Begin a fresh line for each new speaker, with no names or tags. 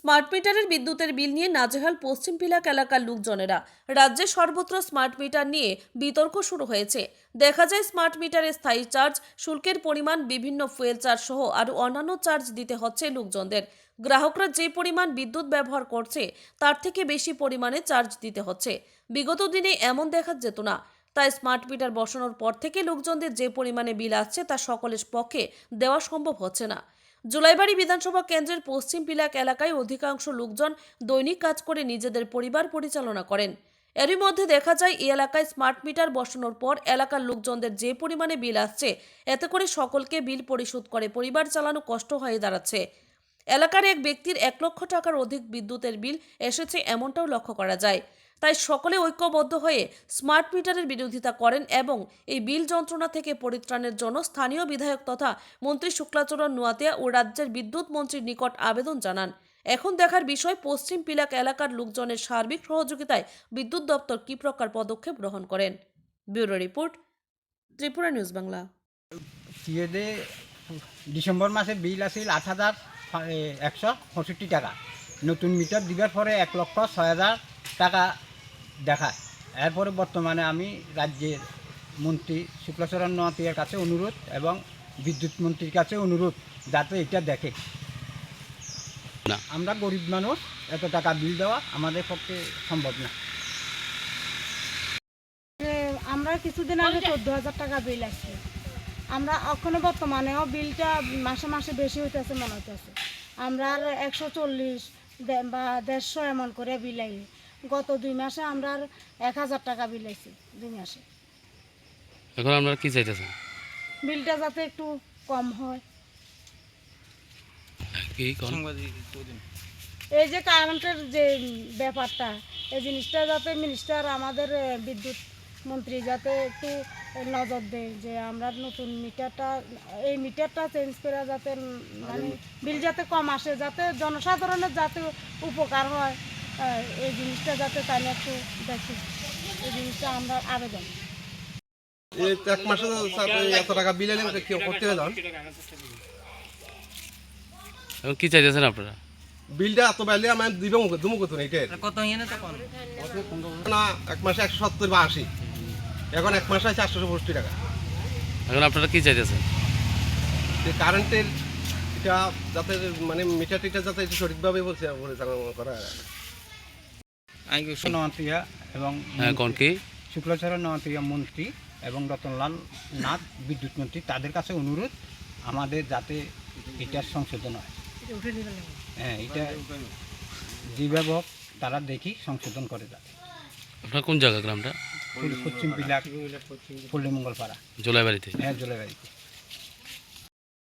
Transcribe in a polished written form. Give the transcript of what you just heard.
Smart মিটারের বিদ্যুতের বিল নিয়ে নাজেহাল পশ্চিম পিলাক এলাকার লোকজনেরা। রাজ্যে সর্বত্র স্মার্ট মিটার নিয়ে বিতর্ক শুরু হয়েছে। দেখা যায় স্মার্ট মিটারে স্থায়ী চার্জ, শুল্কের পরিমাণ, বিভিন্ন ফুয়েল চার্জ সহ আরও অন্যান্য চার্জ দিতে হচ্ছে লোকজনদের। গ্রাহকরা যে পরিমাণ বিদ্যুৎ ব্যবহার করছে তার থেকে বেশি পরিমাণে চার্জ দিতে হচ্ছে। বিগত দিনে এমন দেখা যেত না। তাই স্মার্ট মিটার বসানোর পর থেকে লোকজনদের যে পরিমাণে বিল আসছে তা সকলের পক্ষে দেওয়া সম্ভব হচ্ছে না। জুলাইবাড়ি বিধানসভা কেন্দ্রের পশ্চিম পিলাক এলাকায় অধিকাংশ লোকজন দৈনিক কাজ করে নিজেদের পরিবার পরিচালনা করেন। এরই মধ্যে দেখা যায় এই এলাকায় স্মার্ট মিটার বসানোর পর এলাকার লোকজনদের যে পরিমাণে বিল আসছে, এতে করে সকলকে বিল পরিশোধ করে পরিবার চালানো কষ্ট হয়ে দাঁড়াচ্ছে। এলাকার এক ব্যক্তির 1 লক্ষ টাকার অধিক বিদ্যুতের বিল এসেছে, এমনটাও লক্ষ্য করা যায়। তাই সকলে ঐক্যবদ্ধ হয়ে স্মার্ট মিটারের বিরোধিতা করেন এবং এই বিল যন্ত্রণা থেকে পরিত্রাণের জন্য স্থানীয় বিধায়ক তথা মন্ত্রী শুক্লাচরণ নোয়াতিয়া ও রাজ্যের বিদ্যুৎ মন্ত্রীর নিকট আবেদন জানান। এখন দেখার বিষয় পশ্চিম পিলাক এলাকার লোকজনের সার্বিক সহযোগিতায় বিদ্যুৎ দপ্তর কী প্রকার পদক্ষেপ গ্রহণ করেন। Bureau report, Tripura news Bangla.
December মাসে বিল আসিল 8,165 টাকা। নতুন মিটার দিবার পরে 1,06,000 টাকা দেখায়। এরপরে বর্তমানে আমি রাজ্যের মন্ত্রী শুক্লাচরণ নোয়াতিয়ার কাছে অনুরোধ এবং বিদ্যুৎ মন্ত্রীর কাছে অনুরোধ যাতে এটা দেখে। আমরা গরিব মানুষ, এত টাকা বিল দেওয়া আমাদের পক্ষে সম্ভব না।
আমরা কিছুদিন আগে 14,000 টাকা বিল আসছে। আমরা এখনো বর্তমানেও বিলটা মাসে মাসে বেশি হইতেছে মনে হইতেছে। আমরা আর 140 বা 150 এমন করে বিল আই। গত 2 মাসে আমরা 1,000 টাকা বিল আইছি 2 মাসে।
এখন আমরা কি চাইতেছেন?
বিলটা যাতে একটু কম হয়। এই যে কারেন্টের যে ব্যাপারটা, এই জিনিসটা যাতে মিনিস্টার আমাদের বিদ্যুৎ মন্ত্রী যাতে একটু নজর দেয় যে আমরা নতুন মিটারটা, এই মিটারটা চেঞ্জ করে যাতে মানে বিল যাতে কম আসে, যাতে জনসাধারণের যাতে উপকার হয়, এই জিনিসটা যাতে তাই একটু দেখি, এই জিনিসটা আমরা আবেদন।
এই 1 মাসে এত টাকা বিল এলে কেউ করতে গেলাম।
এখন কি চাইতেছেন আপনারা?
বিলটা এত বাইলে আমি দুমু কত না এটা কত না 1 মাসে 170 বা 80, এখন 1 মাসে 465 টাকা।
এখন আপনারা কি চাইতেছেন?
কারেন্টের এটা যাতে মানে মিটারটা যাতে সঠিকভাবে পরিচালনা করা হয়।
নোয়াতিয়া এবং শুক্লাচরণ নোয়াতিয়া মন্ত্রী এবং রতনলাল নাথ বিদ্যুৎ মন্ত্রী, তাদের কাছে অনুরোধ আমাদের যাতে এটার সংশোধন হয়। হ্যাঁ, এটা যেভাবে হোক তারা দেখি সংশোধন করে যাবে।
আপনার কোন জায়গা গ্রামটা?
পশ্চিম পিলাক, পল্লী মঙ্গলপাড়া,
জোলাইবাড়িতে।
হ্যাঁ, জোলাইবাড়িতে।